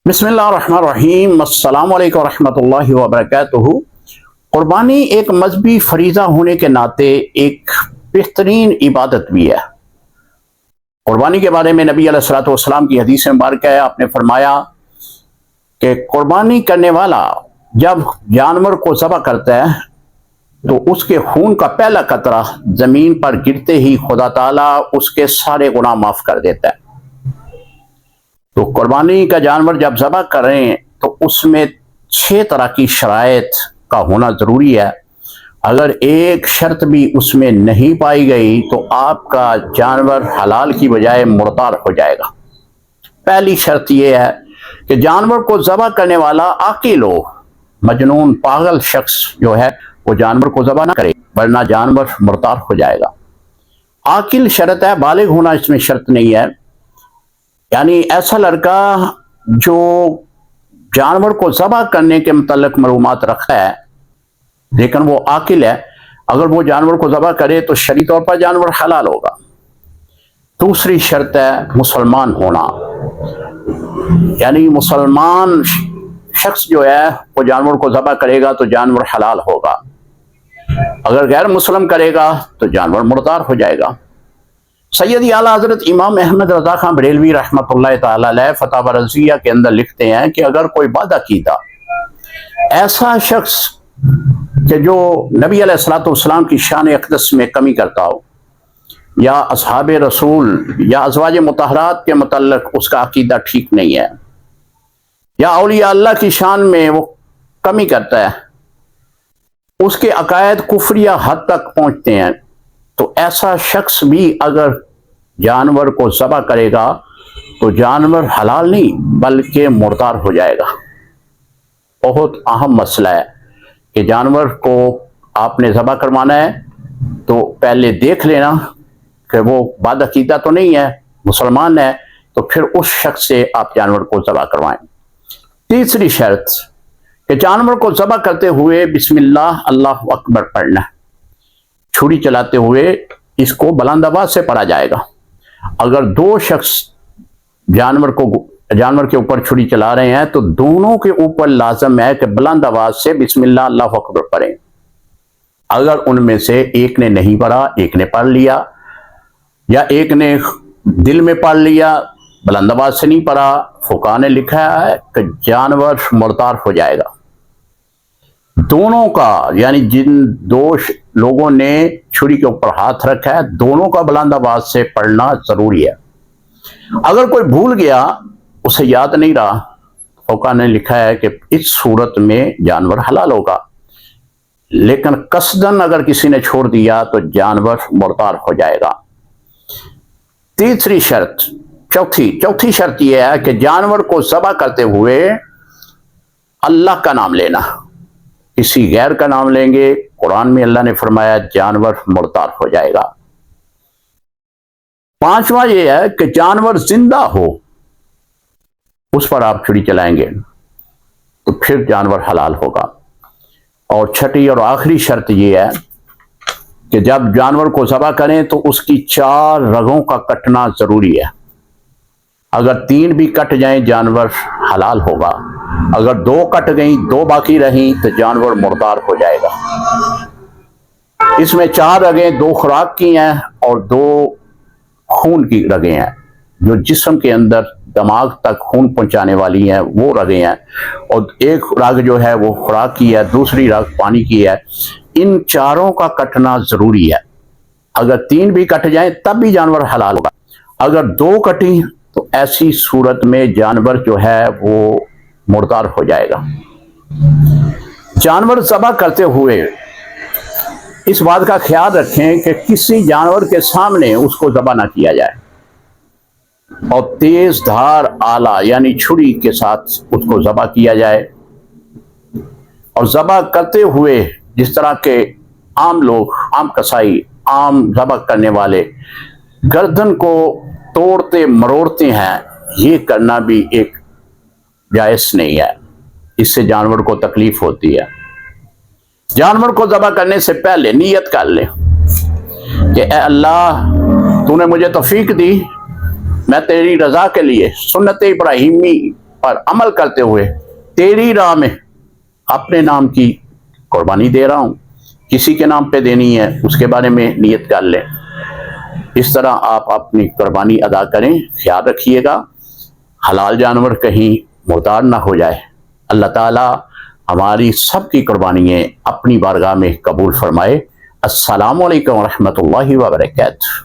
بسم اللہ الرحمن الرحیم، السلام علیکم ورحمۃ اللہ وبرکاتہ۔ قربانی ایک مذہبی فریضہ ہونے کے ناطے ایک بہترین عبادت بھی ہے۔ قربانی کے بارے میں نبی علیہ الصلوۃ والسلام کی حدیث مبارکہ ہے، آپ نے فرمایا کہ قربانی کرنے والا جب جانور کو ذبح کرتا ہے تو اس کے خون کا پہلا قطرہ زمین پر گرتے ہی خدا تعالیٰ اس کے سارے گناہ معاف کر دیتا ہے۔ تو قربانی کا جانور جب ذبح کریں تو اس میں 6 طرح کی شرائط کا ہونا ضروری ہے۔ اگر ایک شرط بھی اس میں نہیں پائی گئی تو آپ کا جانور حلال کی بجائے مردار ہو جائے گا۔ پہلی شرط یہ ہے کہ جانور کو ذبح کرنے والا عاقل ہو، مجنون پاگل شخص جو ہے وہ جانور کو ذبح نہ کرے ورنہ جانور مردار ہو جائے گا۔ عاقل شرط ہے، بالغ ہونا اس میں شرط نہیں ہے، یعنی ایسا لڑکا جو جانور کو ذبح کرنے کے متعلق معلومات رکھتا ہے لیکن وہ عاقل ہے، اگر وہ جانور کو ذبح کرے تو شرعی طور پر جانور حلال ہوگا۔ دوسری شرط ہے مسلمان ہونا، یعنی مسلمان شخص جو ہے وہ جانور کو ذبح کرے گا تو جانور حلال ہوگا، اگر غیر مسلم کرے گا تو جانور مردار ہو جائے گا۔ سیدی اعلیٰ حضرت امام احمد رضا خان بریلوی رحمۃ اللہ تعالی علیہ فتاوی رضیہ کے اندر لکھتے ہیں کہ اگر کوئی وعدہ کیتا ایسا شخص کہ جو نبی علیہ الصلوۃ والسلام کی شان اقدس میں کمی کرتا ہو، یا اصحاب رسول یا ازواج مطہرات کے متعلق اس کا عقیدہ ٹھیک نہیں ہے، یا اولیاء اللہ کی شان میں وہ کمی کرتا ہے، اس کے عقائد کفریہ حد تک پہنچتے ہیں، تو ایسا شخص بھی اگر جانور کو ذبح کرے گا تو جانور حلال نہیں بلکہ مردار ہو جائے گا۔ بہت اہم مسئلہ ہے کہ جانور کو آپ نے ذبح کروانا ہے تو پہلے دیکھ لینا کہ وہ بادعقیدہ تو نہیں ہے، مسلمان ہے، تو پھر اس شخص سے آپ جانور کو ذبح کروائیں۔ تیسری شرط کہ جانور کو ذبح کرتے ہوئے بسم اللہ اللہ اکبر پڑھنا ہے، چھری چلاتے ہوئے اس کو بلند آواز سے پڑھا جائے گا۔ اگر دو شخص جانور کے اوپر چھری چلا رہے ہیں تو دونوں کے اوپر لازم ہے کہ بلند آواز سے بسم اللہ اللہ اکبر پڑھیں۔ اگر ان میں سے ایک نے نہیں پڑھا، ایک نے پڑھ لیا، یا ایک نے دل میں پڑھ لیا بلند آواز سے نہیں پڑھا، فقہاء نے لکھا ہے کہ جانور مردار ہو جائے گا۔ دونوں کا، یعنی جن دو لوگوں نے چھری کے اوپر ہاتھ رکھا ہے دونوں کا بلند آواز سے پڑھنا ضروری ہے۔ اگر کوئی بھول گیا، اسے یاد نہیں رہا، فقہاء نے لکھا ہے کہ اس صورت میں جانور حلال ہوگا، لیکن قصدن اگر کسی نے چھوڑ دیا تو جانور مردار ہو جائے گا۔ تیسری شرط، چوتھی شرط یہ ہے کہ جانور کو ذبح کرتے ہوئے اللہ کا نام لینا، کسی غیر کا نام لیں گے قرآن میں اللہ نے فرمایا جانور مردار ہو جائے گا۔ پانچواں یہ ہے کہ جانور زندہ ہو، اس پر آپ چھری چلائیں گے تو پھر جانور حلال ہوگا۔ اور چھٹی اور آخری شرط یہ ہے کہ جب جانور کو ذبح کریں تو اس کی 4 رگوں کا کٹنا ضروری ہے، اگر 3 بھی کٹ جائیں جانور حلال ہوگا، اگر 2 کٹ گئیں 2 باقی رہیں تو جانور مردار ہو جائے گا۔ اس میں 4 رگیں 2 خوراک کی ہیں اور 2 خون کی رگیں ہیں، جو جسم کے اندر دماغ تک خون پہنچانے والی ہیں وہ رگیں ہیں، اور ایک رگ جو ہے وہ خوراک کی ہے، دوسری رگ پانی کی ہے۔ ان 4 کا کٹنا ضروری ہے، اگر 3 بھی کٹ جائیں تب بھی جانور حلال ہوگا، اگر 2 کٹیں تو ایسی صورت میں جانور جو ہے وہ مردار ہو جائے گا۔ جانور ذبح کرتے ہوئے اس بات کا خیال رکھیں کہ کسی جانور کے سامنے اس کو ذبح نہ کیا جائے، اور تیز دھار آلہ یعنی چھری کے ساتھ اس کو ذبح کیا جائے، اور ذبح کرتے ہوئے جس طرح کے عام لوگ، عام کسائی، عام ذبح کرنے والے گردن کو توڑتے مروڑتے ہیں، یہ کرنا بھی ایک جائز نہیں ہے، اس سے جانور کو تکلیف ہوتی ہے۔ جانور کو ذبح کرنے سے پہلے نیت کر لیں کہ اے اللہ تو نے مجھے توفیق دی، میں تیری رضا کے لیے سنت ابراہیمی پر عمل کرتے ہوئے تیری راہ میں اپنے نام کی قربانی دے رہا ہوں، کسی کے نام پہ دینی ہے اس کے بارے میں نیت کر لیں۔ اس طرح آپ اپنی قربانی ادا کریں، خیال رکھیے گا حلال جانور کہیں مردار نہ ہو جائے۔ اللہ تعالی ہماری سب کی قربانیاں اپنی بارگاہ میں قبول فرمائے۔ السلام علیکم ورحمۃ اللہ وبرکاتہ۔